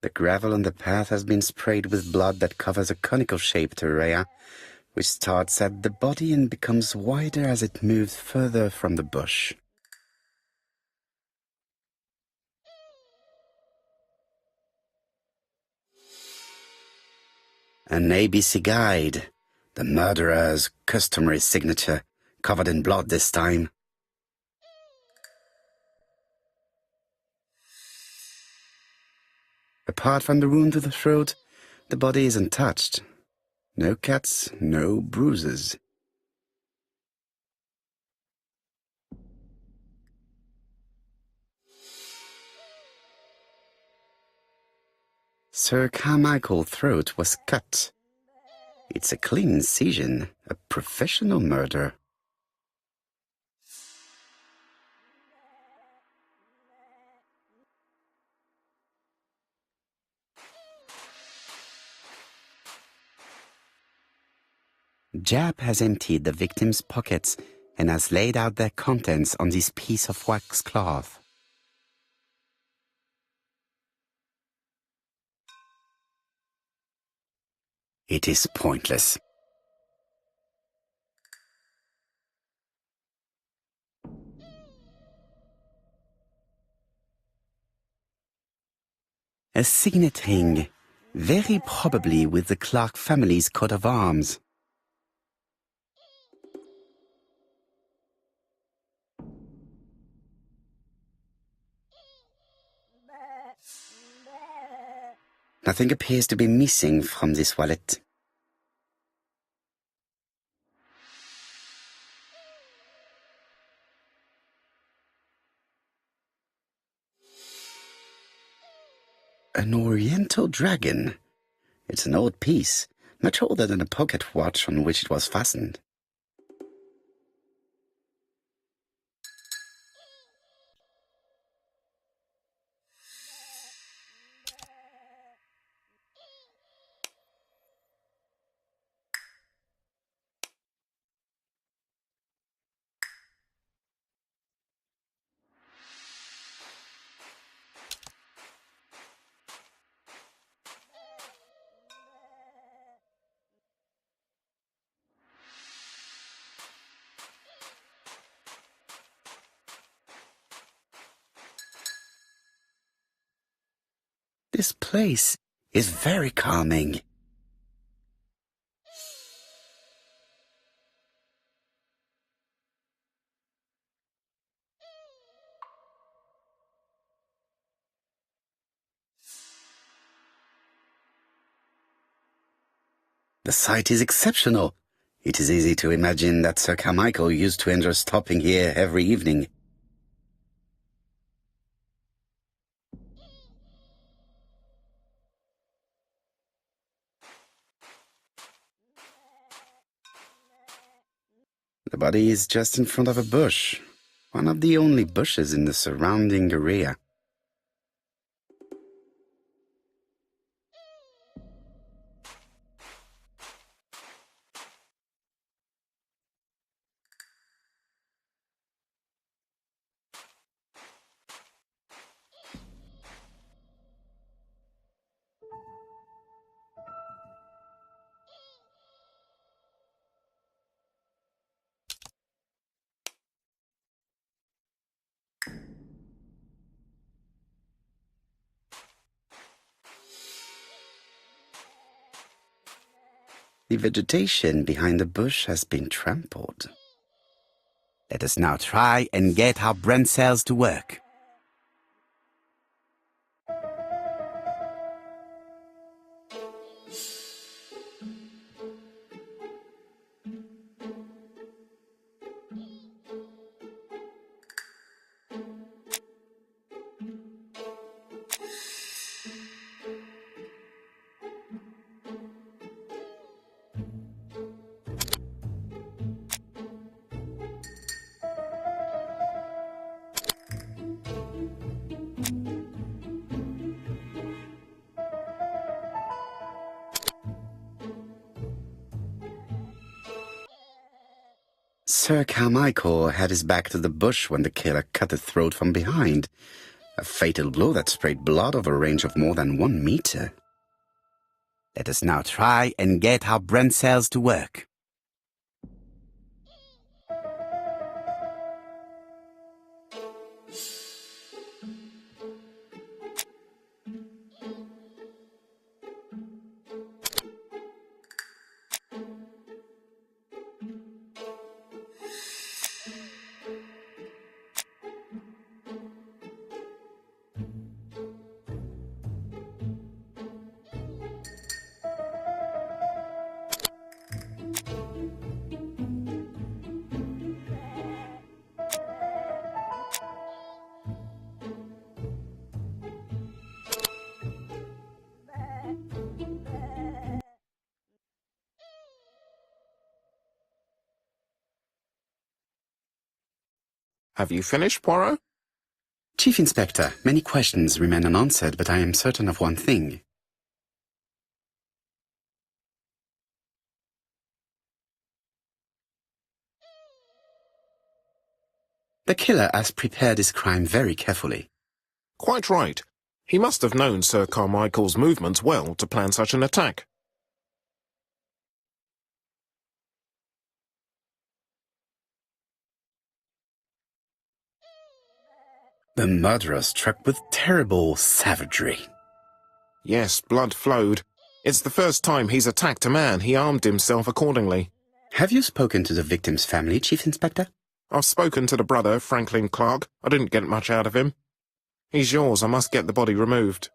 The gravel on the path has been sprayed with blood that covers a conical-shaped area, which starts at the body and becomes wider as it moves further from the bush. An ABC guide, the murderer's customary signature, covered in blood this time. Apart from the wound to the throat, the body is untouched. No cuts, no bruises. Sir Carmichael's throat was cut. It's a clean incision, a professional murder. Jap has emptied the victim's pockets and has laid out their contents on this piece of wax cloth. It is pointless. A signet ring, very probably with the Clark family's coat of arms. Nothing appears to be missing from this wallet. An oriental dragon. It's an old piece, much older than the pocket watch on which it was fastened. This place is very calming. The site is exceptional. It is easy to imagine that Sir Carmichael used to enjoy stopping here every evening. The body is just in front of a bush, one of the only bushes in the surrounding area. The vegetation behind the bush has been trampled. Let us now try and get our brain cells to work. Sir Carmichael had his back to the bush when the killer cut the throat from behind. A fatal blow that sprayed blood over a range of more than 1 meter. Let us now try and get our brain cells to work. Have you finished, Poirot? Chief Inspector, many questions remain unanswered, but I am certain of one thing. The killer has prepared his crime very carefully. Quite right. He must have known Sir Carmichael's movements well to plan such an attack. The murderer struck with terrible savagery. Yes, blood flowed. It's the first time he's attacked a man. He armed himself accordingly. Have you spoken to the victim's family, Chief Inspector? I've spoken to the brother, Franklin Clark. I didn't get much out of him. He's yours. I must get the body removed.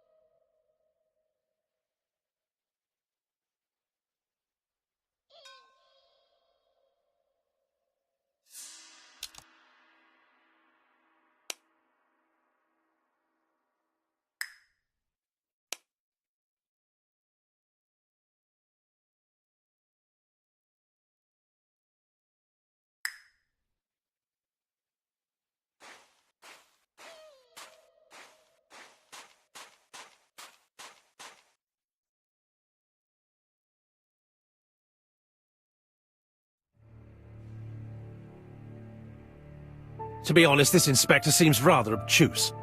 To be honest, this inspector seems rather obtuse.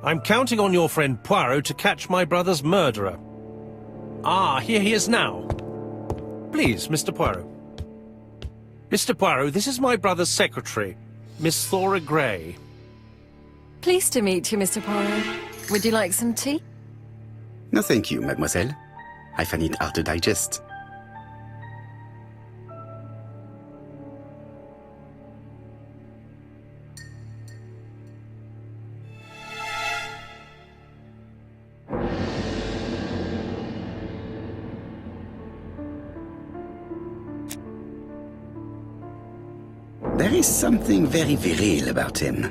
I'm counting on your friend Poirot to catch my brother's murderer. Ah, here he is now. Please, Mr. Poirot. Mr. Poirot, this is my brother's secretary, Miss Thora Gray. Pleased to meet you, Mr. Poirot. Would you like some tea? No, thank you, mademoiselle. I find it hard to digest. There is something very viril about him.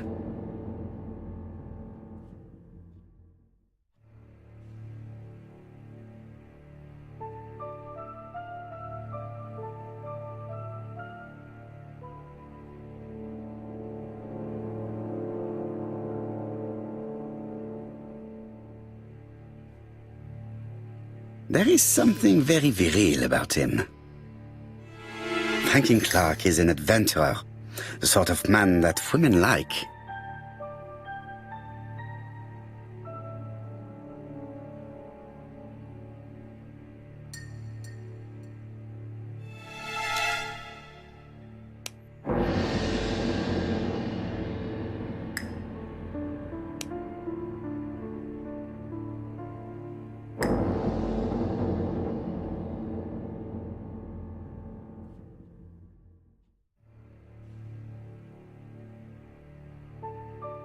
There is something very viril about him. Franklin Clark is an adventurer, the sort of man that women like.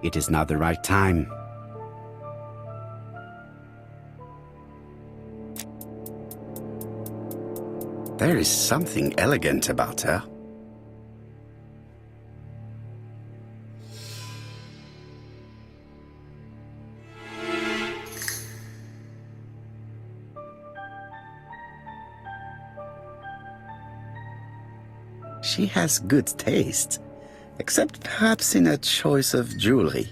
It is not the right time. There is something elegant about her. She has good taste. Except perhaps in a choice of jewelry.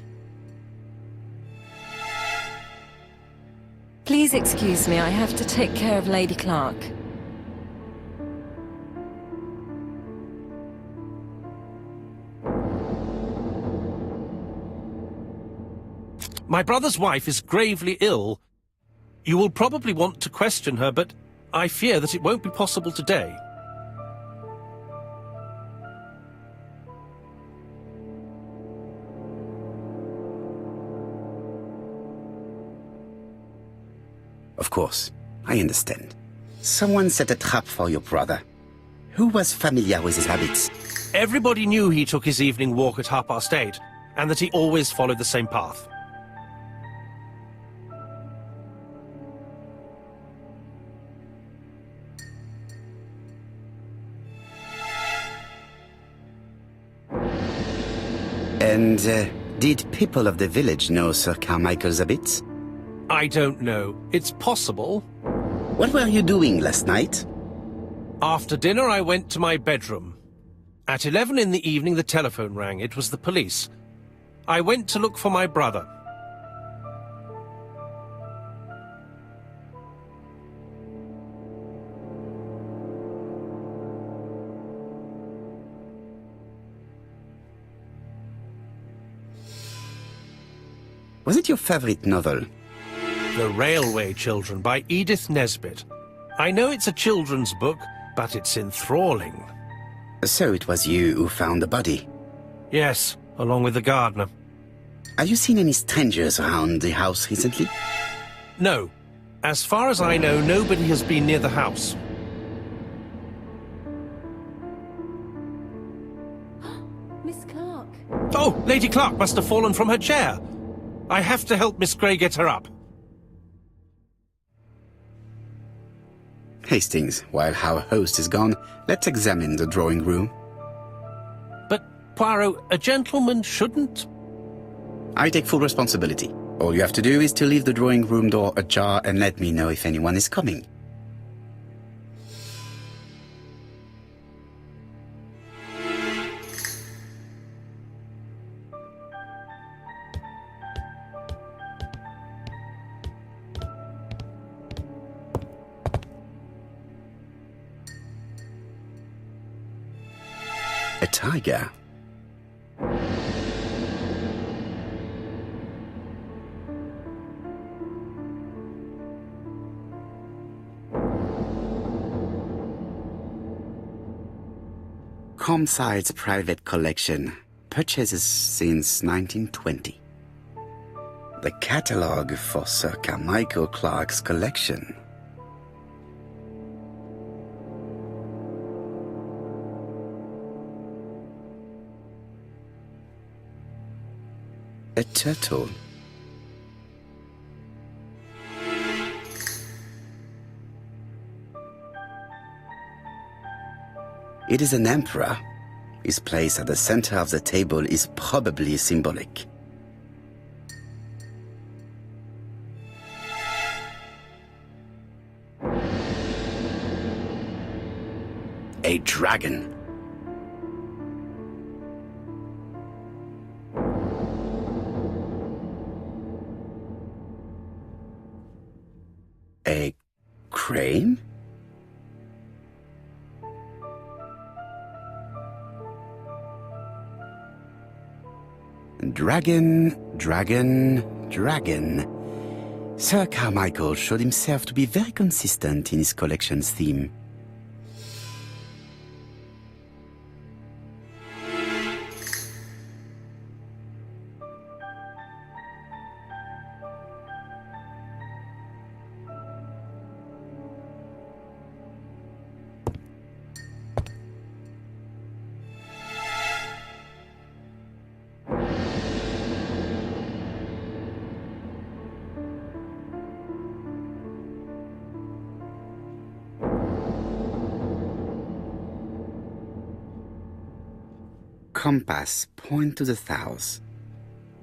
Please excuse me, I have to take care of Lady Clark. My brother's wife is gravely ill. You will probably want to question her, but I fear that it won't be possible today. Of course, I understand. Someone set a trap for your brother. Who was familiar with his habits? Everybody knew he took his evening walk at 8:30, and that he always followed the same path. And did people of the village know Sir Carmichael's habits? I don't know. It's possible. What were you doing last night? After dinner, I went to my bedroom. At 11 in the evening, the telephone rang. It was the police. I went to look for my brother. Was it your favorite novel? The Railway Children by Edith Nesbit. I know it's a children's book, but it's enthralling. So it was you who found the body? Yes, along with the gardener. Have you seen any strangers around the house recently? No. As far as I know, nobody has been near the house. Miss Clark. Oh, Lady Clark must have fallen from her chair. I have to help Miss Grey get her up. Hastings, while our host is gone, let's examine the drawing room. But, Poirot, a gentleman shouldn't... I take full responsibility. All you have to do is to leave the drawing room door ajar and let me know if anyone is coming. A tiger. Comside's private collection, purchases since 1920. The catalogue for Sir Carmichael Clark's collection. A turtle. It is an emperor. His place at the center of the table is probably symbolic. A dragon. A crane? Dragon, dragon, dragon. Sir Carmichael showed himself to be very consistent in his collection's theme. Compass, point to the south.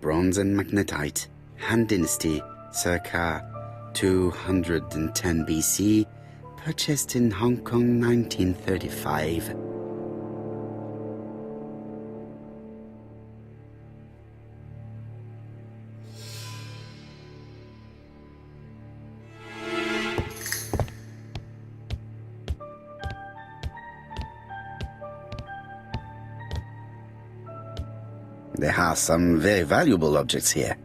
Bronze and magnetite, Han Dynasty, circa 210 BC, purchased in Hong Kong 1935. There are some very valuable objects here.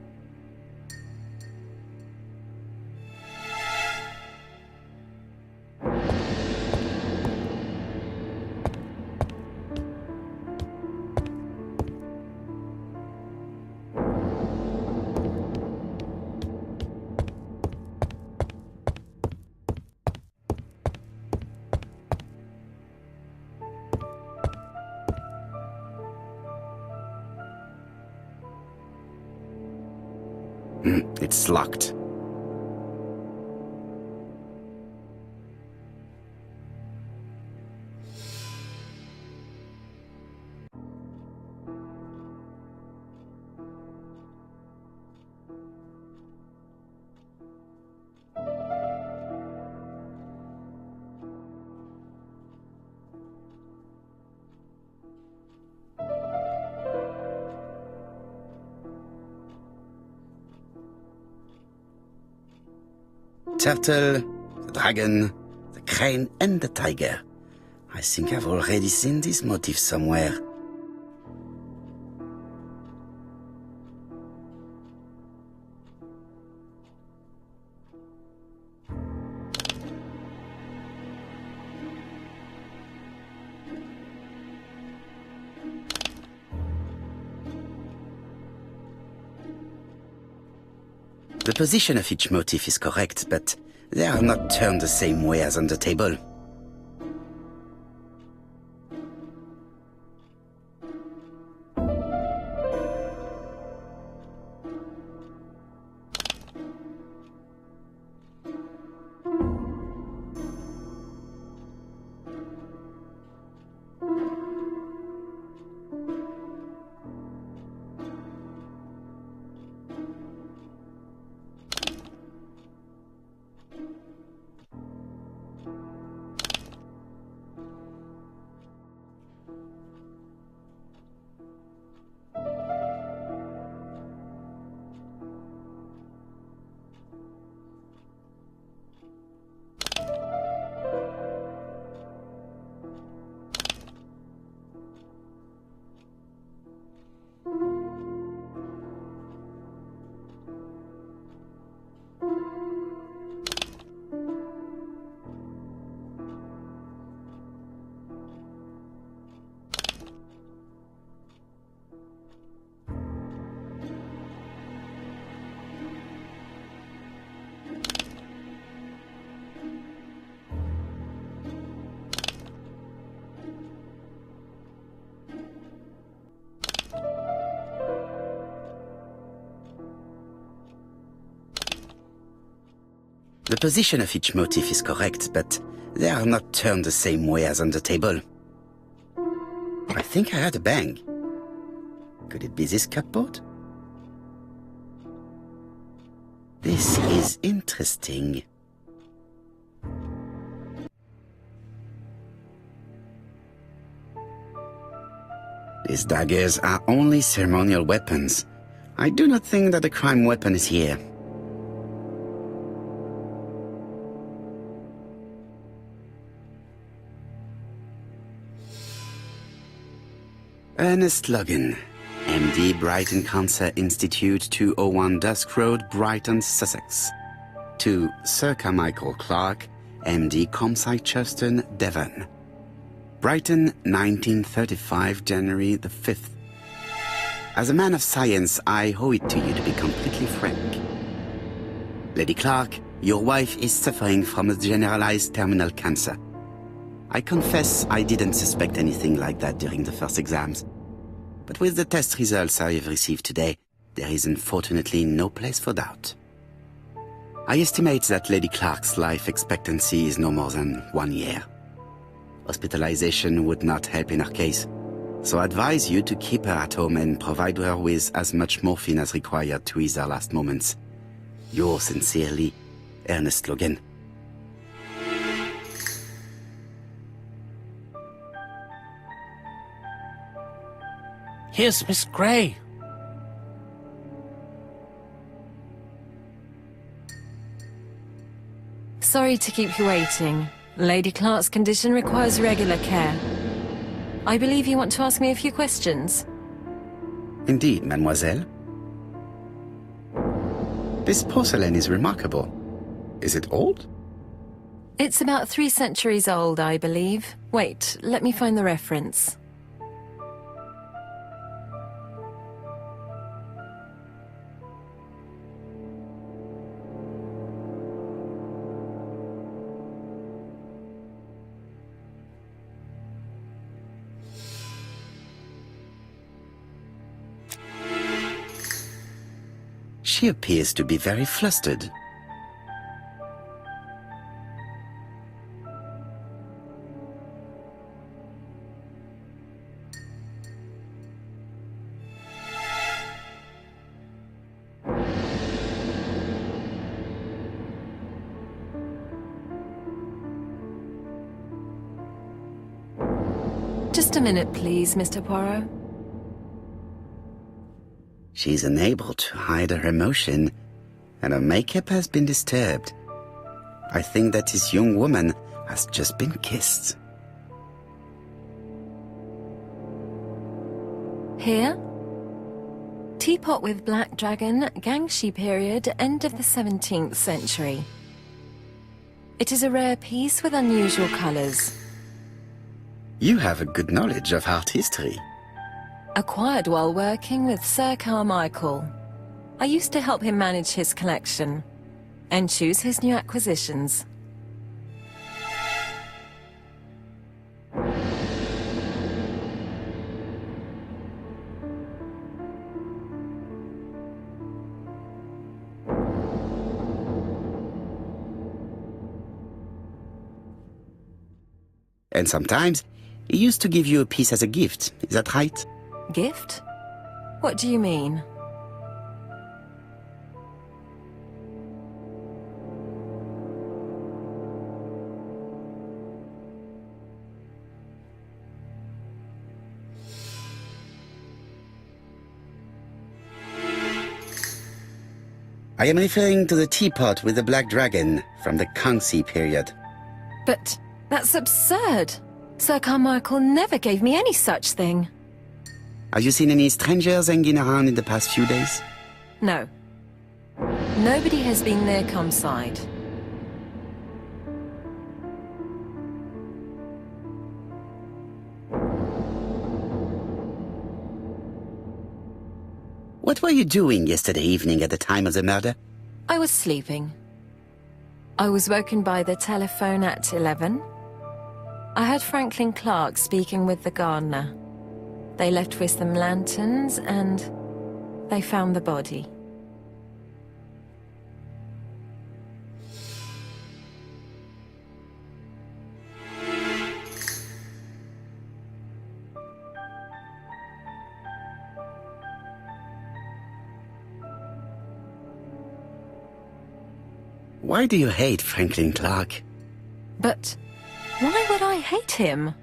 It's locked. Turtle, the dragon, the crane and the tiger. I think I've already seen this motif somewhere. The position of each motif is correct, but they are not turned the same way as on the table. The position of each motif is correct, but they are not turned the same way as on the table. I think I heard a bang. Could it be this cupboard? This is interesting. These daggers are only ceremonial weapons. I do not think that the crime weapon is here. Ernest Logan, MD, Brighton Cancer Institute, 201 Dusk Road, Brighton, Sussex. To Sir Carmichael Clark, MD, Comsite Churstone, Devon. Brighton, 1935, January the 5th. As a man of science, I owe it to you to be completely frank. Lady Clark, your wife is suffering from a generalized terminal cancer. I confess I didn't suspect anything like that during the first exams. But with the test results I have received today, there is unfortunately no place for doubt. I estimate that Lady Clark's life expectancy is no more than 1 year. Hospitalization would not help in her case, so I advise you to keep her at home and provide her with as much morphine as required to ease her last moments. Yours sincerely, Ernest Logan. Here's Miss Grey. Sorry to keep you waiting. Lady Clark's condition requires regular care. I believe you want to ask me a few questions. Indeed, mademoiselle. This porcelain is remarkable. Is it old? It's about 3 centuries old, I believe. Wait, let me find the reference. She appears to be very flustered. Just a minute, please, Mr. Poirot. She's unable to hide her emotion, and her makeup has been disturbed. I think that this young woman has just been kissed. Here? Teapot with black dragon, Gangxi period, end of the 17th century. It is a rare piece with unusual colours. You have a good knowledge of art history. Acquired while working with Sir Carmichael. I used to help him manage his collection and choose his new acquisitions. And sometimes, he used to give you a piece as a gift, is that right? Gift? What do you mean? I am referring to the teapot with the black dragon from the Gangxi period. But that's absurd. Sir Carmichael never gave me any such thing. Have you seen any strangers hanging around in the past few days? No. Nobody has been near Comside. What were you doing yesterday evening at the time of the murder? I was sleeping. I was woken by the telephone at 11. I heard Franklin Clark speaking with the gardener. They left with some lanterns and they found the body. Why do you hate Franklin Clark? But why would I hate him?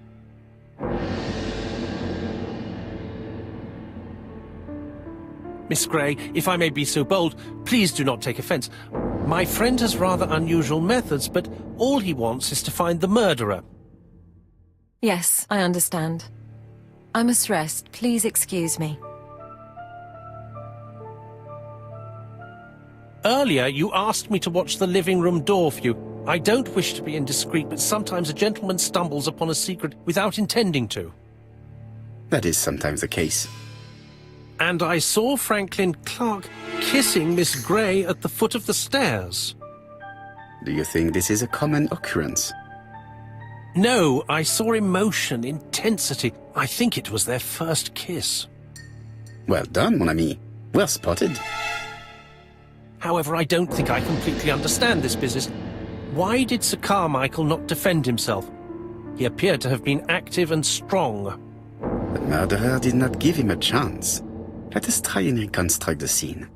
Miss Grey, if I may be so bold, please do not take offence. My friend has rather unusual methods, but all he wants is to find the murderer. Yes, I understand. I must rest. Please excuse me. Earlier, you asked me to watch the living room door for you. I don't wish to be indiscreet, but sometimes a gentleman stumbles upon a secret without intending to. That is sometimes the case. And I saw Franklin Clark kissing Miss Grey at the foot of the stairs. Do you think this is a common occurrence? No, I saw emotion, intensity. I think it was their first kiss. Well done, mon ami. Well spotted. However, I don't think I completely understand this business. Why did Sir Carmichael not defend himself? He appeared to have been active and strong. The murderer did not give him a chance. Let us try and reconstruct the scene.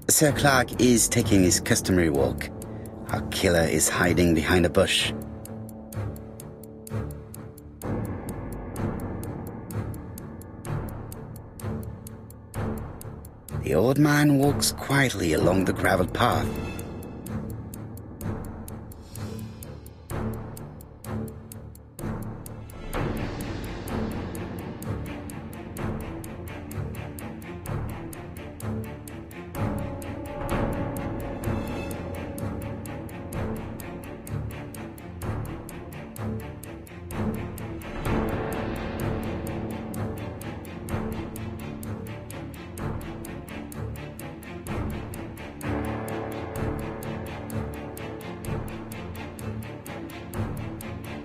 Sir Clark is taking his customary walk. Our killer is hiding behind a bush. The old man walks quietly along the gravel path.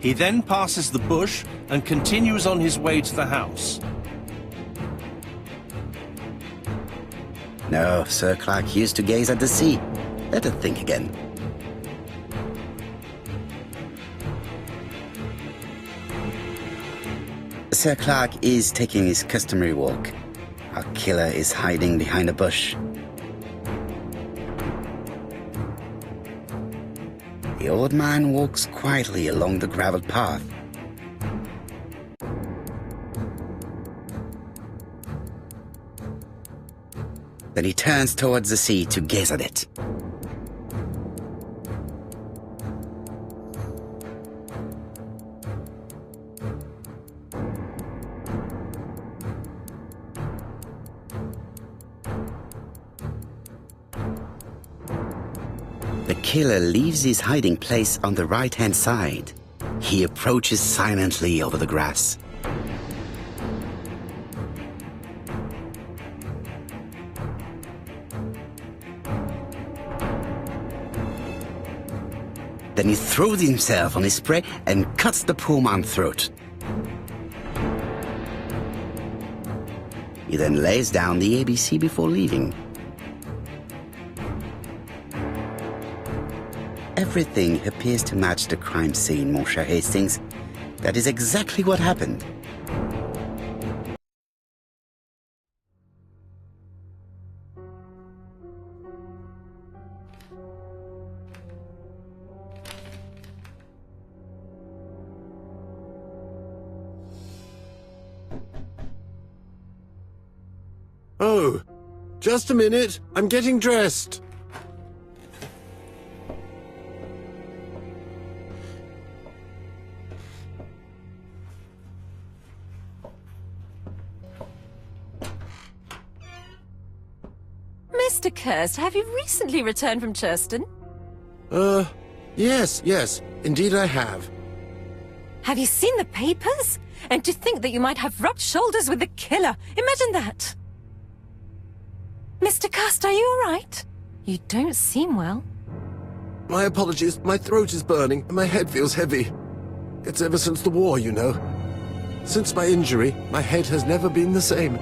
He then passes the bush and continues on his way to the house. No, Sir Clark used to gaze at the sea. Let us think again. Sir Clark is taking his customary walk. Our killer is hiding behind a bush. The old man walks quietly along the graveled path. Then he turns towards the sea to gaze at it. The killer leaves his hiding place on the right-hand side. He approaches silently over the grass. Then he throws himself on his prey and cuts the poor man's throat. He then lays down the ABC before leaving. Everything appears to match the crime scene, mon cher Hastings. That is exactly what happened. Oh, just a minute. I'm getting dressed. Mr. Kirst, have you recently returned from Churston? Yes, indeed I have. Have you seen the papers? And to think that you might have rubbed shoulders with the killer. Imagine that. Mr. Kirst, are you all right? You don't seem well. My apologies. My throat is burning and my head feels heavy. It's ever since the war, you know. Since my injury, my head has never been the same.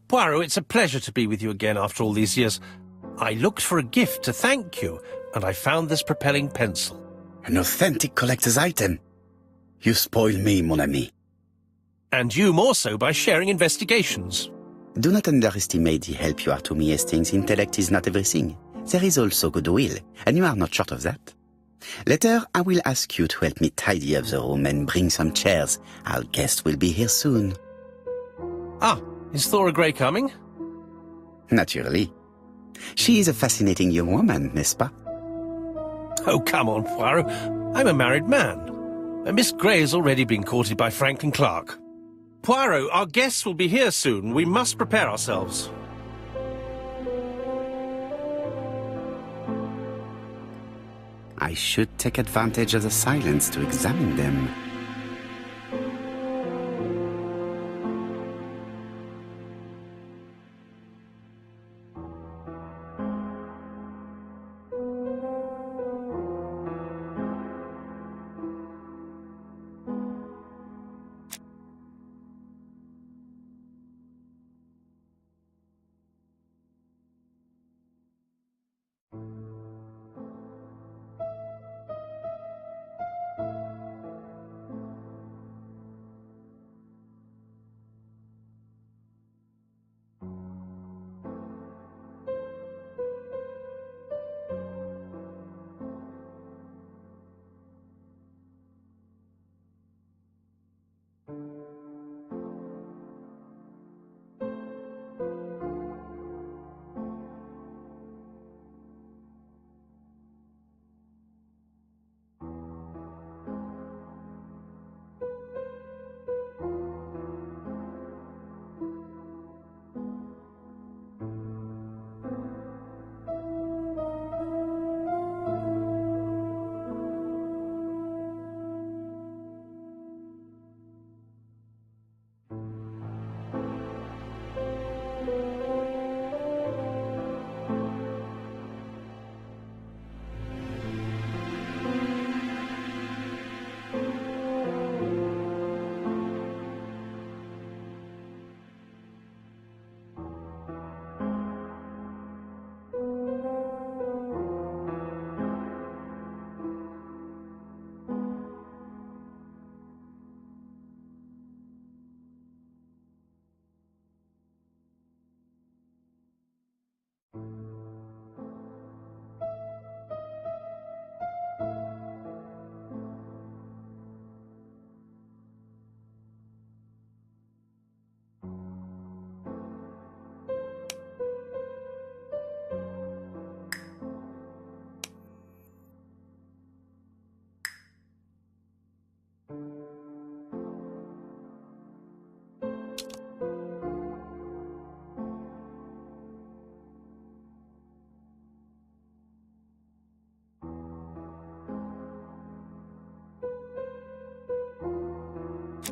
Poirot, it's a pleasure to be with you again after all these years. I looked for a gift to thank you, and I found this propelling pencil. An authentic collector's item. You spoil me, mon ami. And you more so by sharing investigations. Do not underestimate the help you are to me, Hastings. Intellect is not everything. There is also goodwill, and you are not short of that. Later, I will ask you to help me tidy up the room and bring some chairs. Our guest will be here soon. Ah, is Thora Grey coming? Naturally. She is a fascinating young woman, n'est-ce pas? Oh, come on, Poirot. I'm a married man. And Miss Grey has already been courted by Franklin Clark. Poirot, our guests will be here soon. We must prepare ourselves. I should take advantage of the silence to examine them.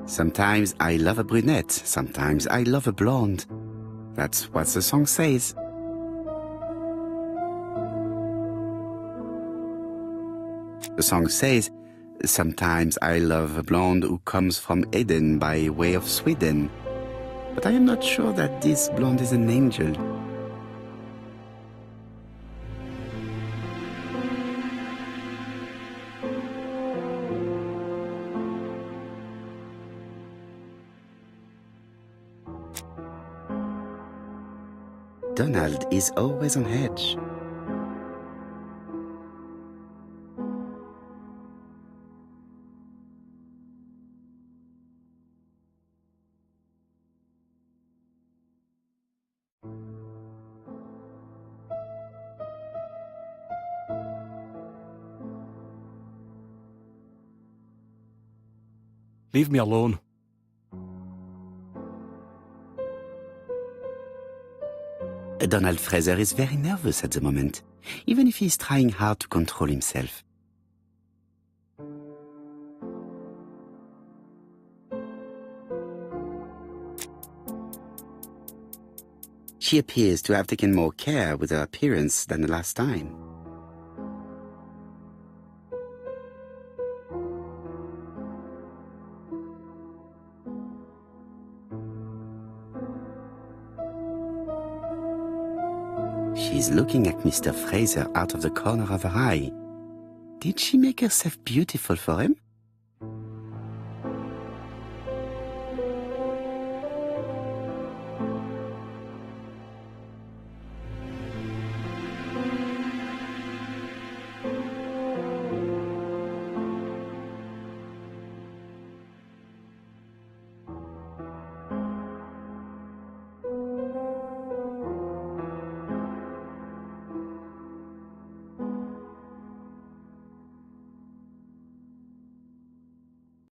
Sometimes I love a brunette, sometimes I love a blonde. That's what the song says. The song says, sometimes I love a blonde who comes from Eden by way of Sweden. But I am not sure that this blonde is an angel. Donald is always on edge. Leave me alone. Donald Fraser is very nervous at the moment, even if he is trying hard to control himself. She appears to have taken more care with her appearance than the last time. She's looking at Mr. Fraser out of the corner of her eye. Did she make herself beautiful for him?